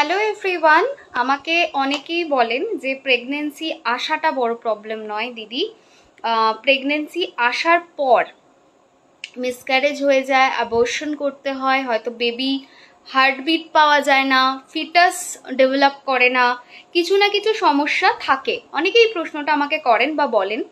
Hello everyone, আমাকে অনেকেই বলেন যে প্রেগনেন্সি আসাটা বড় প্রবলেম নয় দিদি, প্রেগনেন্সি আসার পর মিসক্যারেজ হয়ে যায়, অ্যাবর্শন করতে হয়, হয়তো বেবি হার্টবিট পাওয়া যায় না, ফিটাস ডেভেলপ করে না, কিছু না কিছু সমস্যা থাকে। অনেকেই প্রশ্নটা আমাকে করেন বা বলেন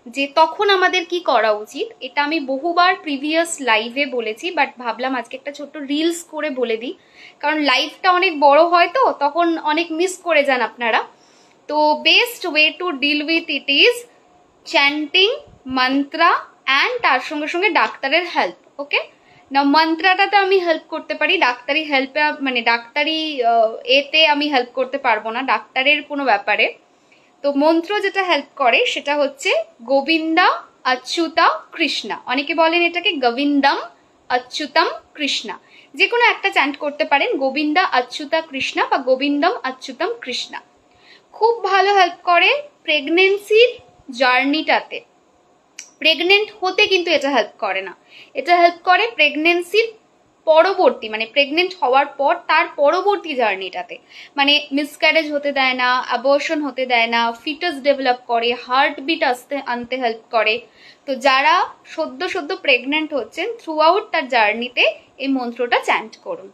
যে তখন আমাদের কি করা উচিত। এটা আমি বহুবার প্রিভিয়াস লাইভে বলেছি, বাট ভাবলাম আজকে একটা ছোট্ট রিলস করে বলে দিই, কারণ লাইভটা অনেক বড় হয় তো তখন অনেক মিস করে যান আপনারা। তো best way to deal with it is chanting mantra and তার সঙ্গে সঙ্গে ডাক্তারের হেল্প। ওকে না, মন্ত্রাটাতে আমি হেল্প করতে পারি, ডাক্তারি হেল্পে মানে ডাক্তারি এতে আমি হেল্প করতে পারবো না ডাক্তারের কোনো ব্যাপারে। তো মন্ত্র যেটা হেল্প করে সেটা হচ্ছে গোবিন্দা অচ্যুতা কৃষ্ণা। অনেকে বলেন এটাকে গোবিন্দম অচ্যুতম কৃষ্ণা, যে কোনো একটা চ্যান্ট করতে পারেন, গোবিন্দা অচ্যুতা কৃষ্ণা বা গোবিন্দম অচ্যুতম কৃষ্ণা। খুব ভালো হেল্প করে প্রেগনেন্সির জার্নিটাতে। প্রেগনেন্ট হতে কিন্তু এটা হেল্প করে না, এটা হেল্প করে প্রেগনেন্সির পরবর্তী, মানে প্রেগনেন্ট হওয়ার পর তার পরবর্তী জার্নিটাতে। মানে মিসক্যারেজ হতে দেয় না, অ্যাবর্শন হতে দেয় না, ফিটাস ডেভেলপ করে, হার্টবিট আনতে হেল্প করে। তো যারা সদ্য প্রেগনেন্ট হচ্ছেন, থ্রু আউট তার জার্নিতে এই মন্ত্রটা চ্যান্ট করুন।